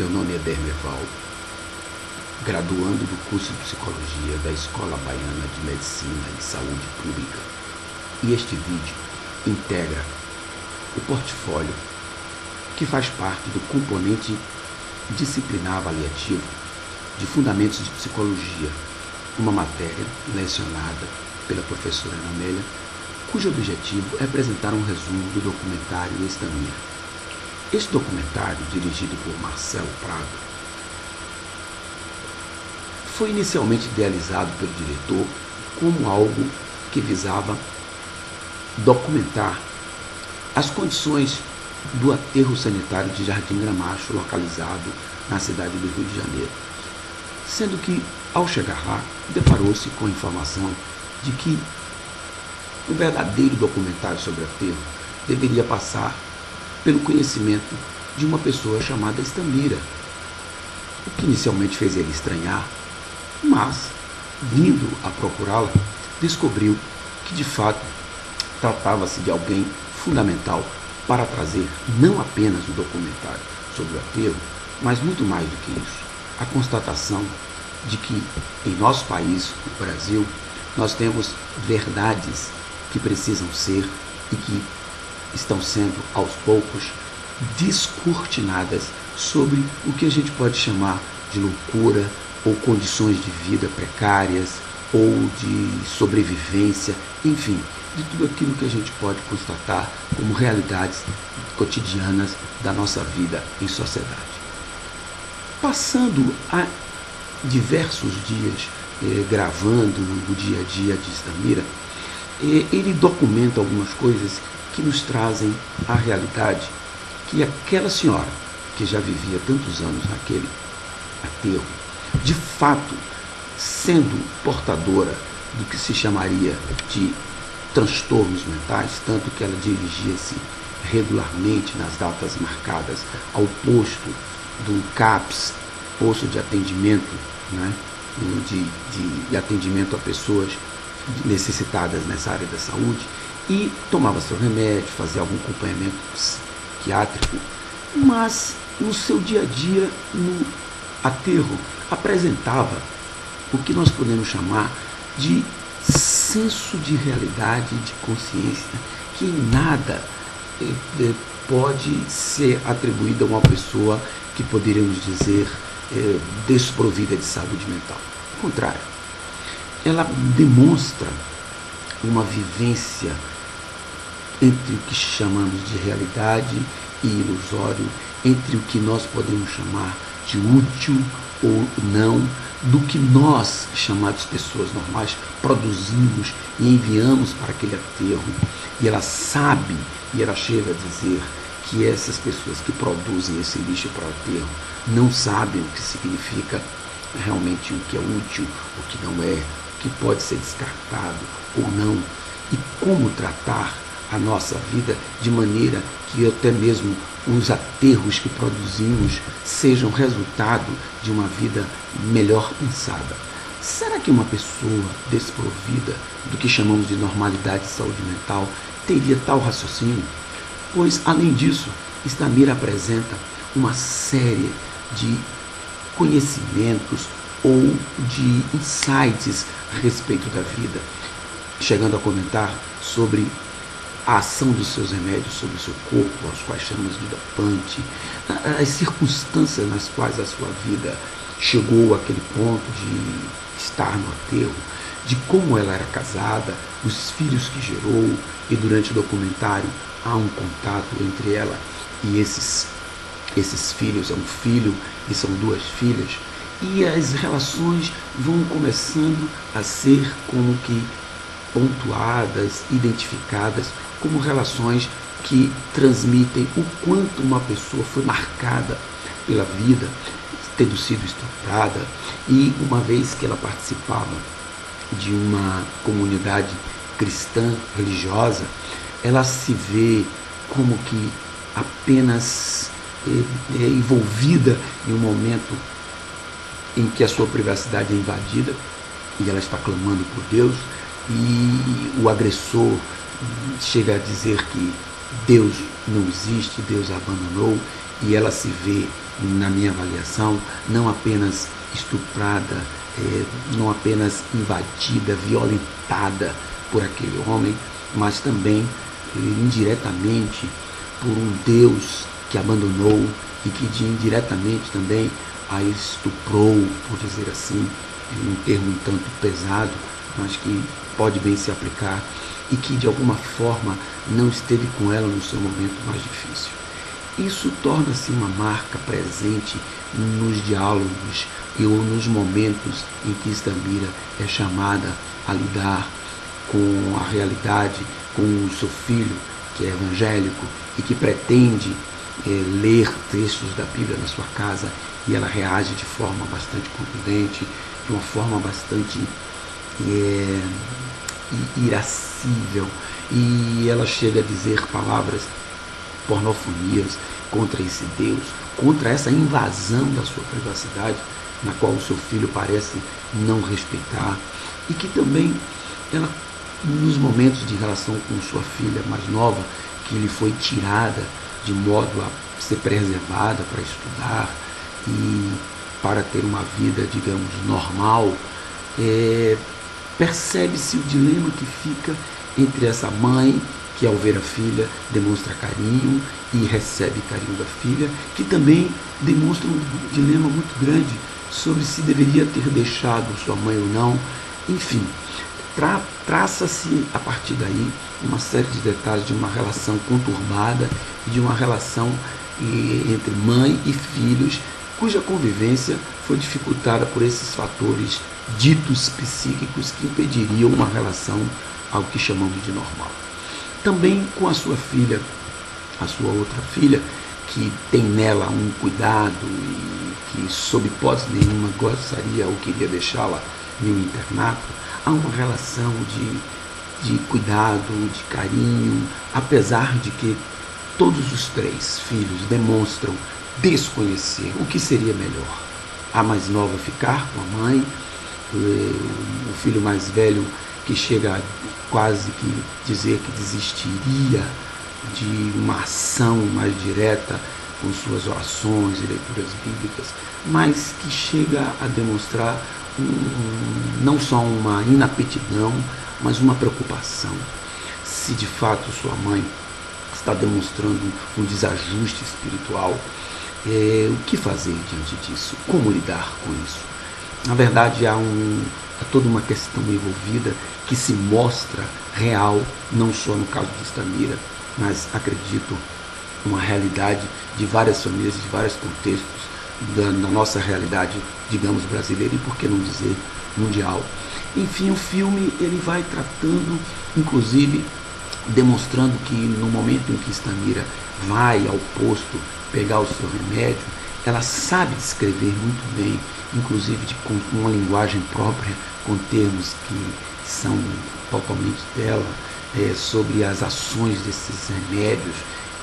Meu nome é Dermerval, graduando do curso de Psicologia da Escola Baiana de Medicina e Saúde Pública. E este vídeo integra o portfólio que faz parte do componente disciplinar avaliativo de Fundamentos de Psicologia, uma matéria lecionada pela professora Ana Amélia, cujo objetivo é apresentar um resumo do documentário Estamira. Este documentário, dirigido por Marcelo Prado, foi inicialmente idealizado pelo diretor como algo que visava documentar as condições do aterro sanitário de Jardim Gramacho, localizado na cidade do Rio de Janeiro. Sendo que, ao chegar lá, deparou-se com a informação de que o verdadeiro documentário sobre o aterro deveria passar pelo conhecimento de uma pessoa chamada Estamira, o que inicialmente fez ele estranhar, mas, vindo a procurá-la, descobriu que de fato tratava-se de alguém fundamental para trazer não apenas o documentário sobre o aterro, mas muito mais do que isso, a constatação de que em nosso país, o Brasil, nós temos verdades que precisam ser e que estão sendo, aos poucos, descortinadas sobre o que a gente pode chamar de loucura ou condições de vida precárias ou de sobrevivência, enfim, de tudo aquilo que a gente pode constatar como realidades cotidianas da nossa vida em sociedade. Passando a diversos dias gravando o dia a dia de Estamira, ele documenta algumas coisas que nos trazem a realidade que aquela senhora, que já vivia tantos anos naquele aterro, de fato, sendo portadora do que se chamaria de transtornos mentais, tanto que ela dirigia-se regularmente nas datas marcadas ao posto do CAPS, posto de atendimento, né, de atendimento a pessoas necessitadas nessa área da saúde, e tomava seu remédio, fazia algum acompanhamento psiquiátrico, mas no seu dia a dia, no aterro, apresentava o que nós podemos chamar de senso de realidade, de consciência, que em nada pode ser atribuído a uma pessoa que poderíamos dizer desprovida de saúde mental. Ao contrário, ela demonstra uma vivência entre o que chamamos de realidade e ilusório, entre o que nós podemos chamar de útil ou não, do que nós, chamados pessoas normais, produzimos e enviamos para aquele aterro. E ela sabe, e ela chega a dizer que essas pessoas que produzem esse lixo para o aterro não sabem o que significa realmente o que é útil, o que não é, o que pode ser descartado ou não, e como tratar a nossa vida de maneira que até mesmo os aterros que produzimos sejam resultado de uma vida melhor pensada. Será que uma pessoa desprovida do que chamamos de normalidade de saúde mental teria tal raciocínio? Pois, além disso, Estamira apresenta uma série de conhecimentos ou de insights a respeito da vida, chegando a comentar sobre a ação dos seus remédios sobre o seu corpo, aos quais chamamos de dopante, as circunstâncias nas quais a sua vida chegou àquele ponto de estar no aterro, de como ela era casada, os filhos que gerou, e durante o documentário há um contato entre ela e esses filhos, é um filho e são duas filhas, e as relações vão começando a ser como que pontuadas, identificadas como relações que transmitem o quanto uma pessoa foi marcada pela vida, tendo sido estuprada, e uma vez que ela participava de uma comunidade cristã, religiosa, ela se vê como que apenas envolvida em um momento em que a sua privacidade é invadida e ela está clamando por Deus, e o agressor chega a dizer que Deus não existe, Deus a abandonou, e ela se vê, na minha avaliação, não apenas estuprada, não apenas invadida, violentada por aquele homem, mas também indiretamente por um Deus que abandonou e que indiretamente também a estuprou, por dizer assim, um termo um tanto pesado, mas que pode bem se aplicar, e que de alguma forma não esteve com ela no seu momento mais difícil. Isso torna-se uma marca presente nos diálogos ou nos momentos em que Istamira é chamada a lidar com a realidade, com o seu filho, que é evangélico e que pretende ler textos da Bíblia na sua casa, e ela reage de forma bastante contundente, de uma forma bastante irascível, e ela chega a dizer palavras pornofonias contra esse Deus, contra essa invasão da sua privacidade, na qual o seu filho parece não respeitar, e que também ela, nos momentos de relação com sua filha mais nova, que lhe foi tirada de modo a ser preservada para estudar e para ter uma vida, digamos, normal, percebe-se o dilema que fica entre essa mãe que, ao ver a filha, demonstra carinho e recebe carinho da filha, que também demonstra um dilema muito grande sobre se deveria ter deixado sua mãe ou não. Enfim, traça-se a partir daí uma série de detalhes de uma relação conturbada, de uma relação entre mãe e filhos, cuja convivência foi dificultada por esses fatores ditos psíquicos que impediriam uma relação ao que chamamos de normal. Também com a sua filha, a sua outra filha, que tem nela um cuidado e que, sob hipótese nenhuma, gostaria ou queria deixá-la em um internato, há uma relação de cuidado, de carinho, apesar de que todos os três filhos demonstram desconhecer o que seria melhor. A mais nova ficar com a mãe, o filho mais velho que chega a quase que dizer que desistiria de uma ação mais direta com suas orações e leituras bíblicas, mas que chega a demonstrar não só uma inaptidão, mas uma preocupação. Se de fato sua mãe está demonstrando um desajuste espiritual, o que fazer diante disso? Como lidar com isso? Na verdade, há toda uma questão envolvida que se mostra real, não só no caso de Istamira, mas acredito uma realidade de várias famílias, de vários contextos da nossa realidade, digamos, brasileira e, por que não dizer, mundial. Enfim, o filme ele vai tratando, inclusive, demonstrando que no momento em que Istamira vai ao posto pegar o seu remédio, ela sabe descrever muito bem, inclusive com uma linguagem própria, com termos que são totalmente dela, sobre as ações desses remédios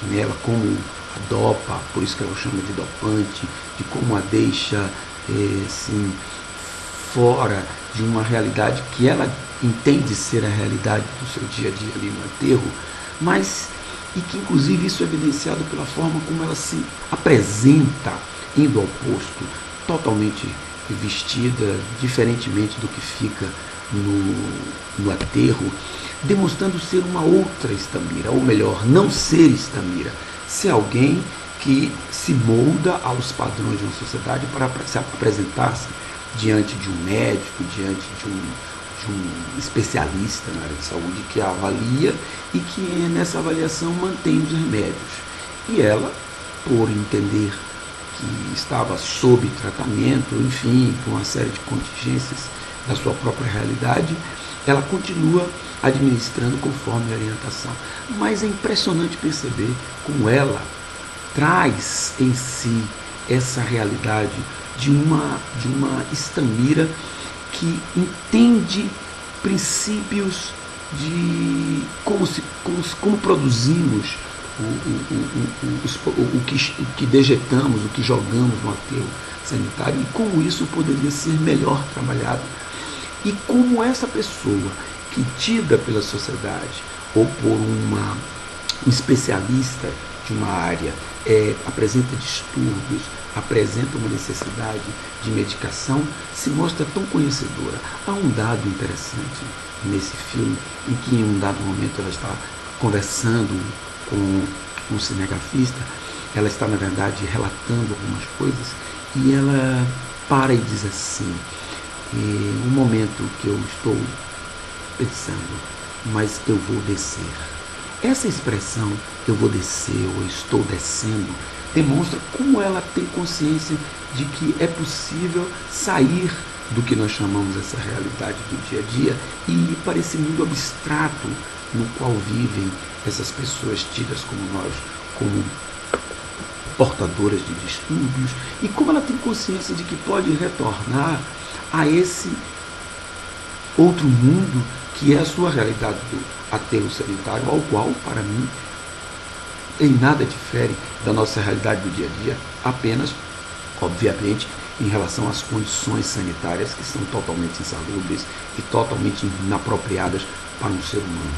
nela, como a dopa, por isso que ela chama de dopante, de como a deixa assim, fora de uma realidade que ela entende ser a realidade do seu dia a dia ali no aterro, mas e que inclusive isso é evidenciado pela forma como ela se apresenta indo ao posto, totalmente vestida, diferentemente do que fica no aterro, demonstrando ser uma outra Istamira, ou melhor, não ser Istamira, ser alguém que se molda aos padrões de uma sociedade para se apresentar-se diante de um médico, diante de um especialista na área de saúde que a avalia e que nessa avaliação mantém os remédios. E ela, por entender que estava sob tratamento, enfim, por uma série de contingências da sua própria realidade, ela continua administrando conforme a orientação. Mas é impressionante perceber como ela traz em si essa realidade de uma Istamira que entende princípios de como produzimos o que dejetamos, o que jogamos no aterro sanitário, e como isso poderia ser melhor trabalhado. E como essa pessoa que tida pela sociedade ou por um especialista de uma área apresenta distúrbios, apresenta uma necessidade de medicação, se mostra tão conhecedora. Há um dado interessante nesse filme, em que em um dado momento ela está conversando com um cinegrafista, ela está, na verdade, relatando algumas coisas, e ela para e diz assim, um momento que eu estou pensando, mas eu vou descer. Essa expressão, eu vou descer ou estou descendo, demonstra como ela tem consciência de que é possível sair do que nós chamamos essa realidade do dia a dia e ir para esse mundo abstrato no qual vivem essas pessoas tidas como nós, como portadoras de distúrbios, e como ela tem consciência de que pode retornar a esse outro mundo que é a sua realidade do aterro sanitário, ao qual, para mim, em nada difere da nossa realidade do dia a dia, apenas, obviamente, em relação às condições sanitárias que são totalmente insalubres e totalmente inapropriadas para um ser humano.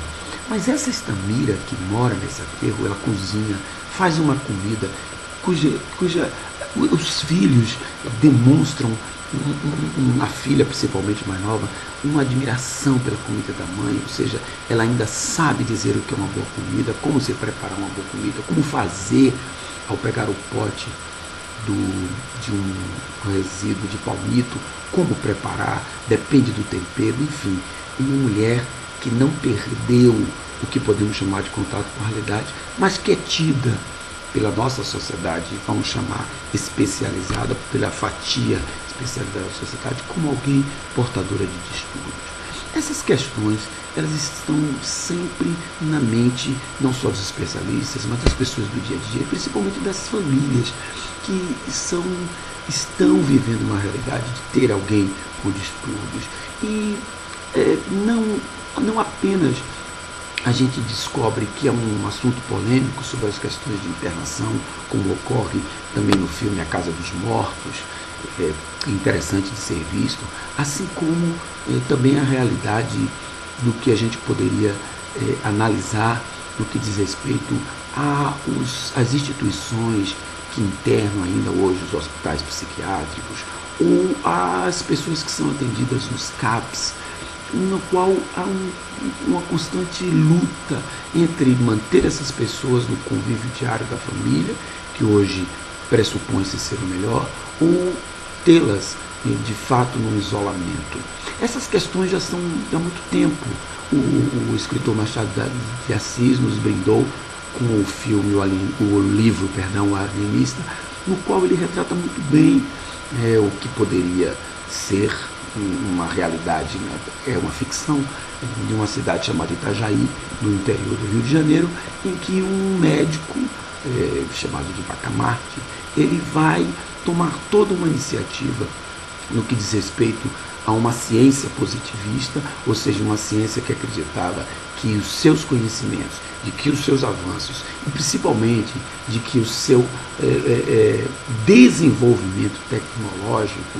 Mas essa Estamira que mora nesse aterro, ela cozinha, faz uma comida cuja os filhos demonstram, a filha principalmente mais nova, uma admiração pela comida da mãe, ou seja, ela ainda sabe dizer o que é uma boa comida, como se preparar uma boa comida, como fazer ao pegar o pote de um resíduo de palmito, como preparar, depende do tempero, enfim, uma mulher que não perdeu o que podemos chamar de contato com a realidade, mas que é tida pela nossa sociedade, vamos chamar especializada, pela fatia especializada da sociedade, como alguém portadora de distúrbios. Essas questões, elas estão sempre na mente, não só dos especialistas, mas das pessoas do dia a dia, principalmente das famílias que estão vivendo uma realidade de ter alguém com distúrbios. E não apenas a gente descobre que é um assunto polêmico sobre as questões de internação, como ocorre também no filme A Casa dos Mortos, interessante de ser visto, assim como também a realidade do que a gente poderia analisar no que diz respeito às instituições que internam ainda hoje os hospitais psiquiátricos, ou às pessoas que são atendidas nos CAPs, no qual há uma constante luta entre manter essas pessoas no convívio diário da família, que hoje pressupõe-se ser o melhor, ou tê-las de fato no isolamento. Essas questões já são há muito tempo. O escritor Machado de Assis nos brindou com o filme, o livro, O Alienista, no qual ele retrata muito bem o que poderia ser uma realidade, né? É uma ficção de uma cidade chamada Itajaí, no interior do Rio de Janeiro, em que um médico chamado de Bacamarte, ele vai tomar toda uma iniciativa no que diz respeito a uma ciência positivista, ou seja, uma ciência que acreditava que os seus conhecimentos, de que os seus avanços, e principalmente de que o seu desenvolvimento tecnológico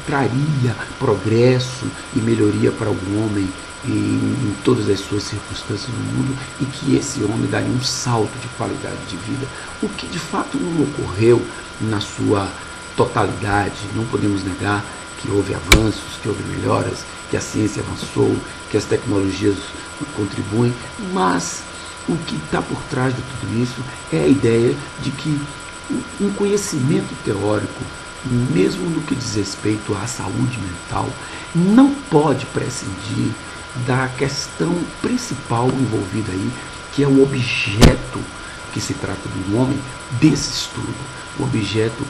traria progresso e melhoria para o homem em todas as suas circunstâncias no mundo, e que esse homem daria um salto de qualidade de vida, o que de fato não ocorreu na sua totalidade. Não podemos negar que houve avanços, que houve melhoras, que a ciência avançou, que as tecnologias contribuem, mas o que está por trás de tudo isso é a ideia de que um conhecimento teórico, mesmo no que diz respeito à saúde mental, não pode prescindir da questão principal envolvida aí, que é o objeto que se trata do homem desse estudo, o objeto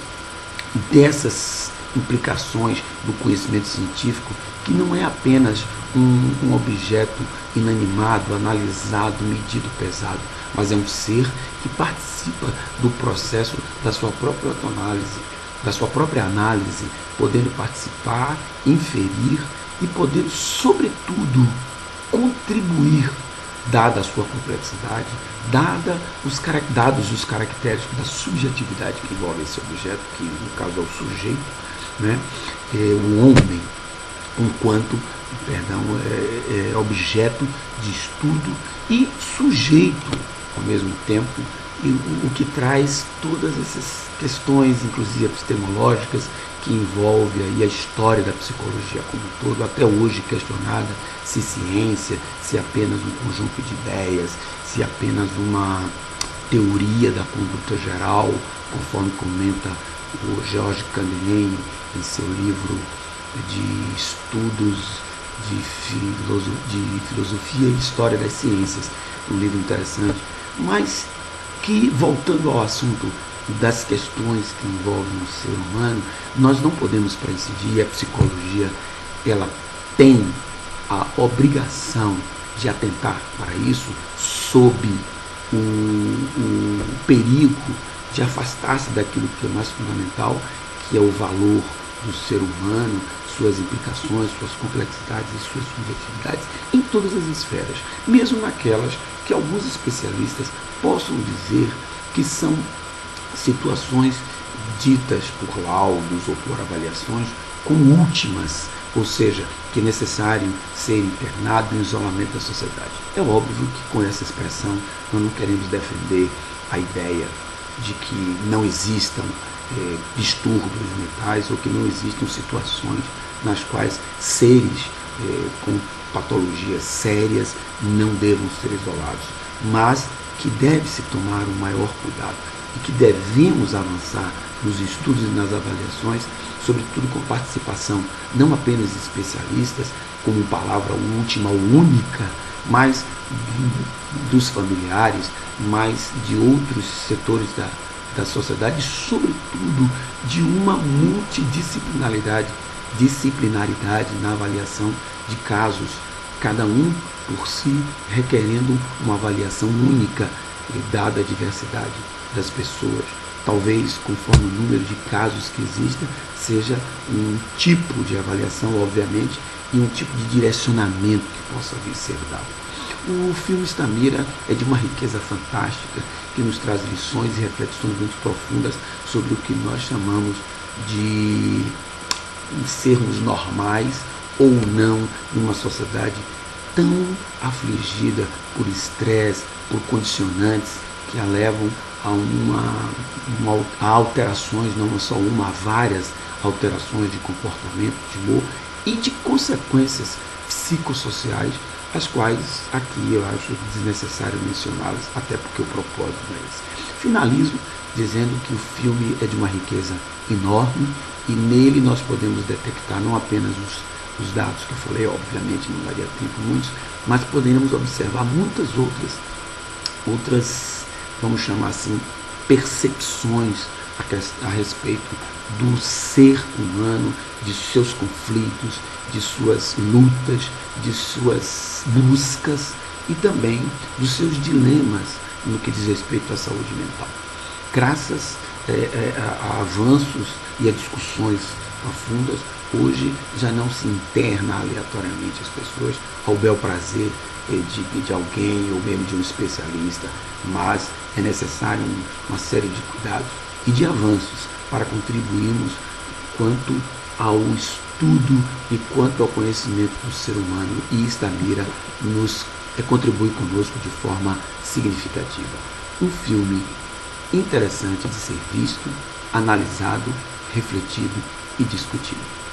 dessas implicações do conhecimento científico, que não é apenas um objeto inanimado, analisado, medido, pesado, mas é um ser que participa do processo da sua própria autoanálise, da sua própria análise, podendo participar, inferir e podendo, sobretudo, contribuir, dada a sua complexidade, dados os caracteres da subjetividade que envolve esse objeto, que no caso é o sujeito, né? O homem, enquanto, objeto de estudo e sujeito ao mesmo tempo, e o que traz todas essas questões, inclusive epistemológicas, que envolve aí a história da psicologia como um todo, até hoje questionada se ciência, se apenas um conjunto de ideias, se apenas uma teoria da conduta geral, conforme comenta o Georges Candelet em seu livro de estudos de filosofia e história das ciências, um livro interessante, mas que, voltando ao assunto das questões que envolvem o ser humano, nós não podemos prescindir. A psicologia, ela tem a obrigação de atentar para isso, sob o perigo de afastar-se daquilo que é mais fundamental, que é o valor do ser humano, suas implicações, suas complexidades e suas subjetividades em todas as esferas, mesmo naquelas que alguns especialistas possam dizer que são situações ditas por laudos ou por avaliações como últimas, ou seja, que é necessário ser internado em isolamento da sociedade. É óbvio que com essa expressão nós não queremos defender a ideia de que não existam distúrbios mentais ou que não existam situações nas quais seres com patologias sérias não devam ser isolados, mas que deve-se tomar um maior cuidado e que devemos avançar nos estudos e nas avaliações, sobretudo com participação não apenas de especialistas, como palavra última ou única, mas dos familiares, mas de outros setores da sociedade, sobretudo de uma multidisciplinaridade na avaliação de casos, cada um por si requerendo uma avaliação única, dada a diversidade das pessoas. Talvez, conforme o número de casos que existam, seja um tipo de avaliação, obviamente, e um tipo de direcionamento que possa vir ser dado. O filme Estamira é de uma riqueza fantástica, que nos traz lições e reflexões muito profundas sobre o que nós chamamos de sermos normais ou não numa sociedade tão afligida por estresse, por condicionantes que a levam a alterações, não só uma, há várias alterações de comportamento, de humor e de consequências psicossociais, as quais aqui eu acho desnecessário mencioná-las, até porque o propósito não é esse. Finalizo dizendo que o filme é de uma riqueza enorme e nele nós podemos detectar não apenas os dados que eu falei, obviamente não daria tempo muitos, mas poderemos observar muitas outras, vamos chamar assim, percepções a respeito do ser humano, de seus conflitos, de suas lutas, de suas buscas e também dos seus dilemas no que diz respeito à saúde mental. Graças a avanços e a discussões profundas, hoje já não se interna aleatoriamente as pessoas ao bel prazer de alguém ou mesmo de um especialista, mas é necessário uma série de cuidados e de avanços para contribuirmos quanto ao estudo e quanto ao conhecimento do ser humano, e Estamira nos contribui conosco de forma significativa. Um filme interessante de ser visto, analisado, refletido e discutido.